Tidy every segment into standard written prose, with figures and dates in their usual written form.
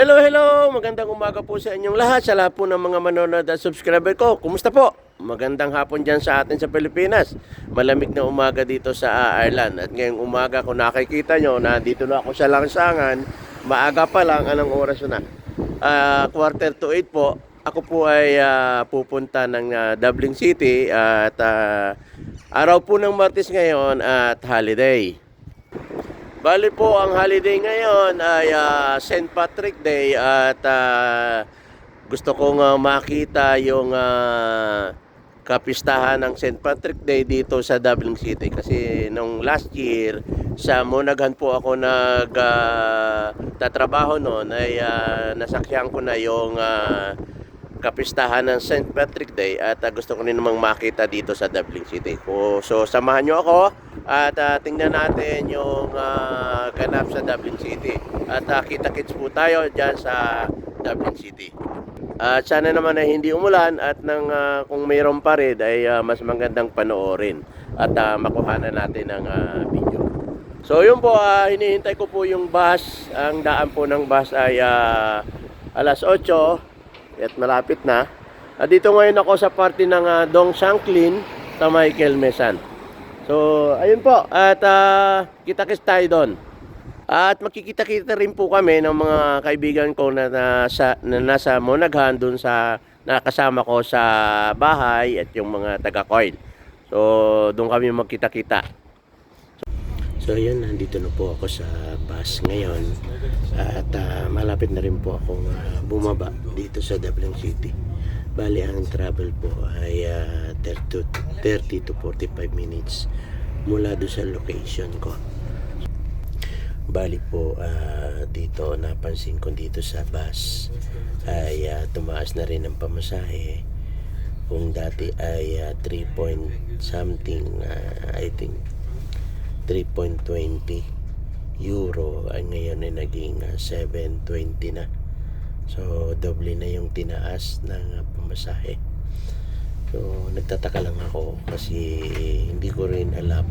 Hello, hello! Magandang umaga po sa inyong lahat, sa lahat po ng mga manonood at subscriber ko. Kumusta po? Magandang hapon dyan sa atin sa Pilipinas. Malamig na umaga dito sa Ireland. At ngayong umaga, kung nakikita nyo, nandito na ako sa Langsangan. Maaga pa lang, anong oras na? 7:45 po. Ako po ay pupunta ng Dublin City at araw po ng Martes ngayon at holiday. Bali po, ang holiday ngayon ay St. Patrick Day at gusto kong makita yung kapistahan ng St. Patrick Day dito sa Dublin City. Kasi nung last year, sa Monaghan po ako tatrabaho noon ay nasaksihan ko na yung kapistahan ng St. Patrick Day at gusto ko rin namang makita dito sa Dublin City. So samahan nyo ako at tingnan natin yung ganap sa Dublin City. At kita-kits po tayo dyan sa Dublin City. At sana naman ay hindi umulan at kung mayroon pa rin ay mas magandang panoorin at makuhanan natin ng video. So yun po, hinihintay ko po yung bus. Ang daan po ng bus ay alas 8 at malapit na. Dito ngayon ako sa party ng Dong Shanklin sa Michael Mesan. So ayun po, at kita-kits tayo doon. At makikita-kita rin po kami ng mga kaibigan ko na nasa Monaghan doon sa nakasama ko sa bahay at yung mga taga-coil. So doon kami magkita-kita. So yun, nandito na po ako sa bus ngayon at malapit na rin po akong bumaba dito sa Dublin City. Bali ang travel po ay 30 to 45 minutes mula doon sa location ko. Bali po dito napansin ko dito sa bus ay tumaas na rin ang pamasahe. Kung dati ay 3 point something, I think 3.20 euro ay ngayon ay naging 7.20 na. So doble na yung tinaas ng pamasahe. So nagtataka lang ako kasi hindi ko rin alam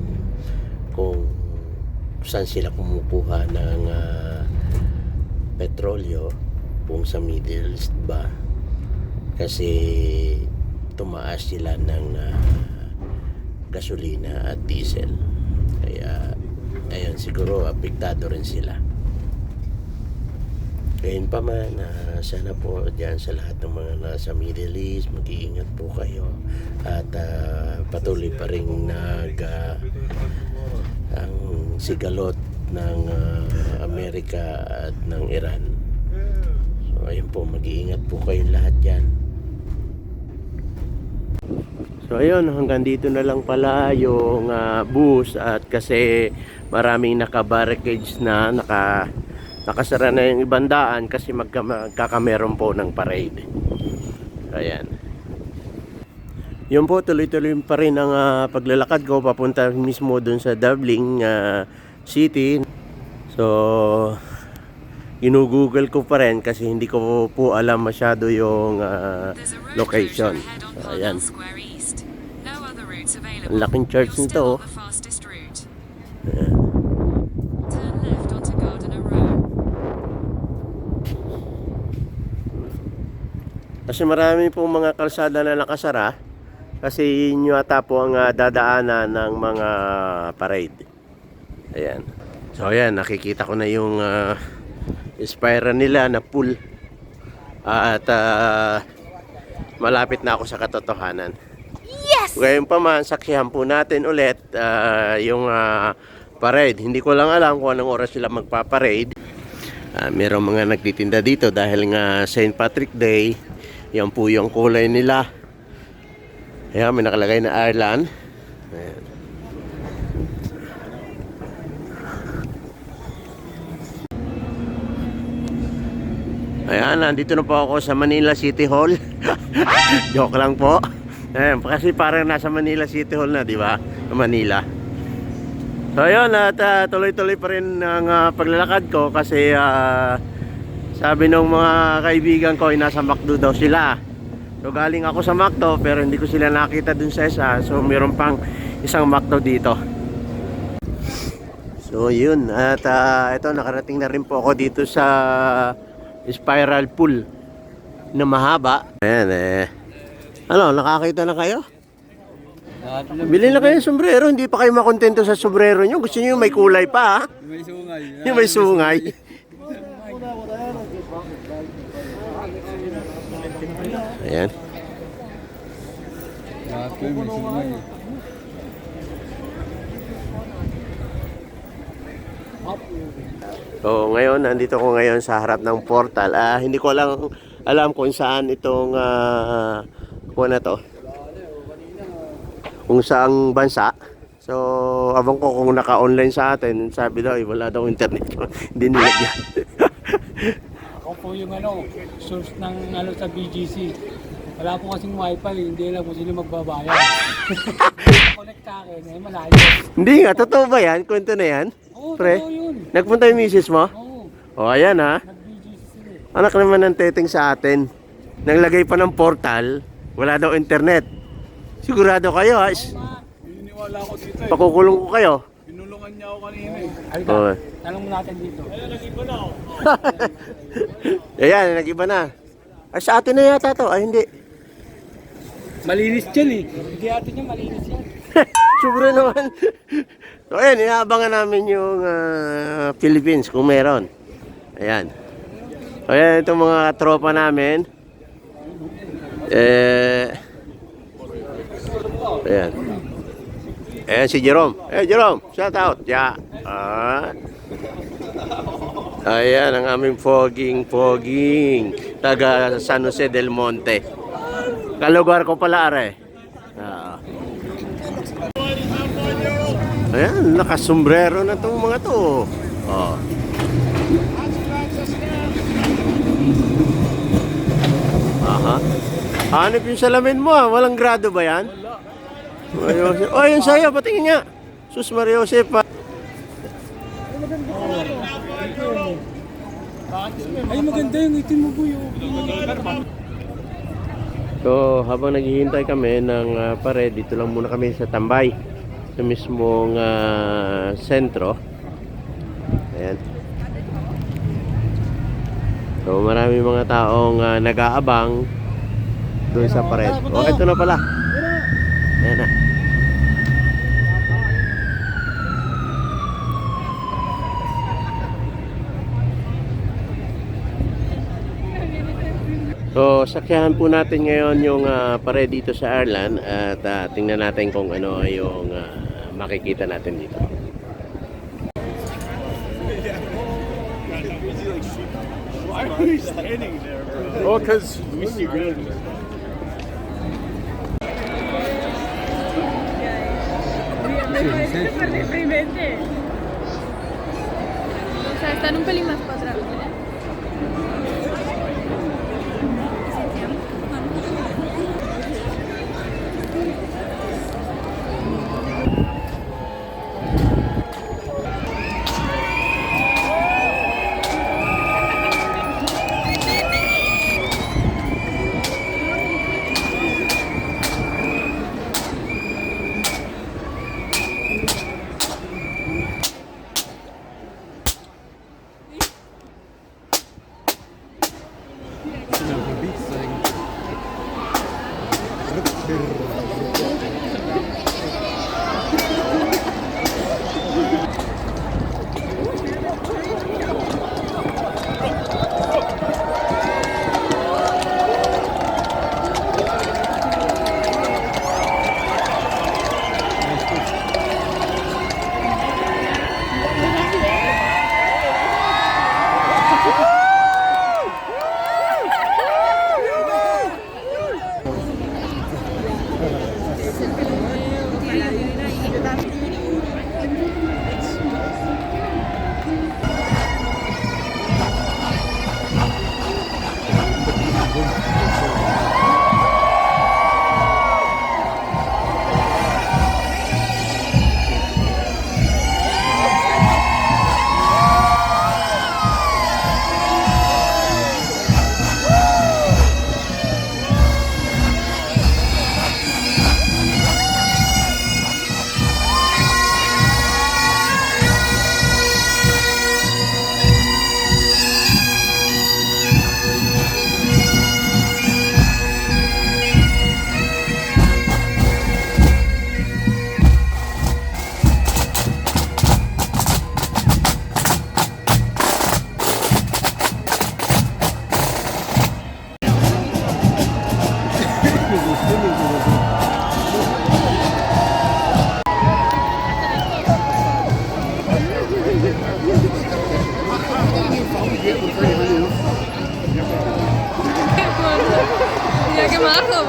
kung saan sila kumukuha ng petrolyo, kung sa Middle East ba, kasi tumaas sila ng gasolina at diesel. Kaya ayun, siguro apektado rin sila. Gayun pa man, sana po dyan sa lahat ng mga nasa Middle East, mag-iingat po kayo at patuloy pa rin ang sigalot ng Amerika at ng Iran. So ayun po, mag-iingat po kayong lahat dyan. So ayun, hanggang dito na lang pala yung bus at kasi maraming naka-barricades na, nakasara na yung ibang daan kasi magkakameron po ng parade. Ayan. Yun po, tuloy-tuloy pa rin ang paglalakad ko papunta mismo dun sa Dublin City. So ginugoogle ko pa rin kasi hindi ko po alam masyado yung location. So ayan. Ang laking church nito. Ayan. Kasi marami pong mga kalsada na nakasara kasi yun ata po ang dadaanan ng mga parade. Ayan. So ayan, nakikita ko na yung spiral nila na pool at malapit na ako sa katotohanan. Yes! Ngayon pa man, saksihan po natin ulit yung parade. Hindi ko lang alam kung anong oras sila magpaparade. Merong mga nagtitinda dito dahil nga St. Patrick Day. Yan po yung kulay nila. Ayan, may nakalagay na Ireland. Ayan. Ayan, nandito na po ako sa Manila City Hall. Joke lang po. Ayan, kasi parang nasa Manila City Hall na, di ba? Manila. So ayun, at tuloy-tuloy pa rin ang paglalakad ko kasi sabi ng mga kaibigan ko ay nasa McDo daw sila. So galing ako sa McDo pero hindi ko sila nakita dun sa isa. So mayroon pang isang McDo dito. So yun, at ito nakarating na rin po ako dito sa spiral pool na mahaba. Ayan eh. Ano, nakakita na kayo? Bili na kayo ng sombrero, hindi pa kayo makontento sa sombrero nyo. Gusto nyo yung may kulay pa, ha? May sungay. Yung may sungay. Ayan. May sungay. So, ngayon, nandito ko ngayon sa harap ng portal. Hindi ko alam kung saan itong kung na to. Kung saang bansa. So, abang ko kung naka-online sa atin, sabi daw, wala daw internet ko. Hindi nilagyan. Ako po yung source ng sa BGC. Wala po kasing wifi, hindi alam kung sino magbabayad. Connect sa akin, malayo. Hindi nga, totoo ba yan? Kwento na yan? Oo, Pre? totoo yun. Nagpunta yung misis mo? Oo, O, ayan ha. nag-BGC sila eh. Anak naman ng teteng sa atin. Naglagay pa ng portal, wala daw internet. Sigurado kayo ha? Pininiwala ko dito eh. Pakukulong ko kayo. Pinulungan niya ako kanina eh. Halika, Oo. tanong mo natin dito. Ayan, nag-iba na. Ay, sa atin na yata to. Ay, hindi. Malinis dyan eh. Hindi atin yung malinis yan. Sobra naman. So, ayan, inaabangan namin yung Philippines kung meron. Ayan. So, ayan, itong mga tropa namin. Ayan. Ayan si Jerome. Jerome, shout out. Yeah. Ayan ang aming foging. Taga San Jose del Monte. Kalugar ko pala, are. Ayan, nakasombrero na itong mga to. Oh. Aha. Hanip yung salamin mo, ah. Walang grado ba yan? Wala. Oh, yun sa'yo, patingin niya. Sus Maria Jose pa. Ay, maganda yung itim mo po yung. So, habang naghihintay kami ng pared, dito lang muna kami sa Tambay. Sa mismong sentro. Ayan. So, marami mga taong nag-aabang doon sa pared. Oh, ito na pala. Ayan na. So, sakyahan po natin ngayon yung pared dito sa Arlan at tingnan natin kung ano yung makikita natin dito. Why are we standing there, bro? Oh, because we see good. Deprimente. O sea, están un pelín más para atrás. Mira qué majo.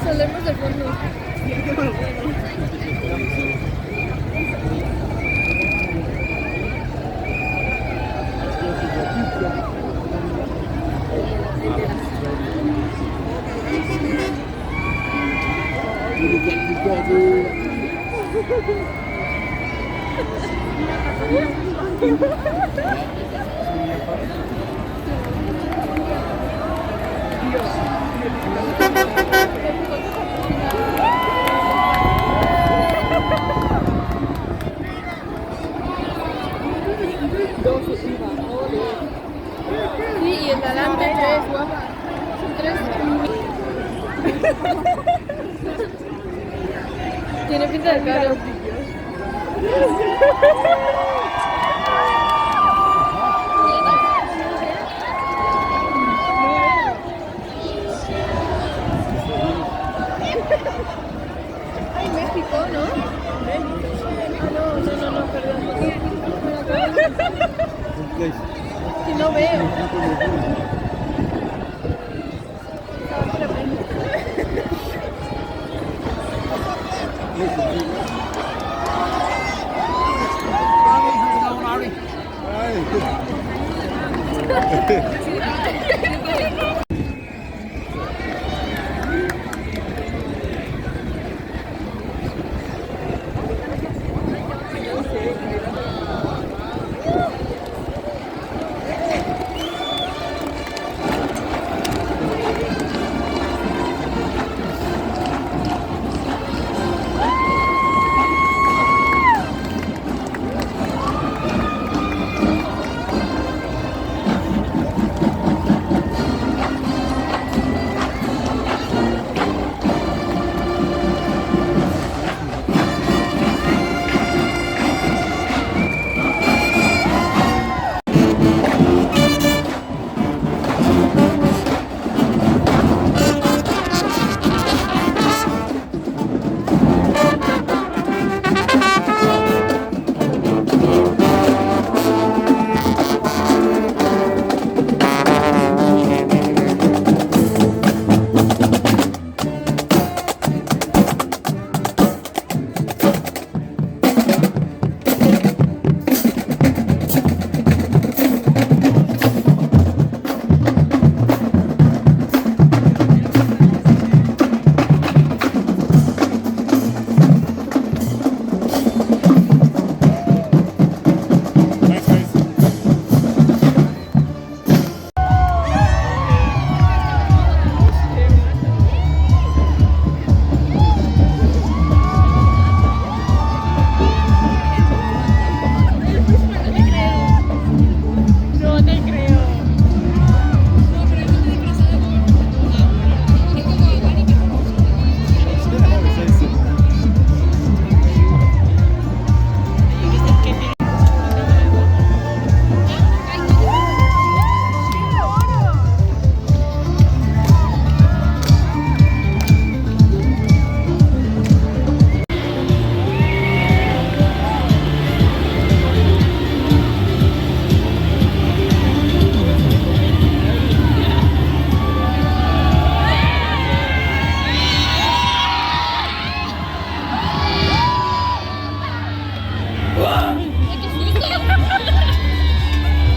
Salemos del fondo. Sí, y el de adelante tres, guapa. Son tres. Tiene pinta de caro. Ay, México, ¿no? Ah, no, perdón. Si no veo.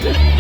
Bye.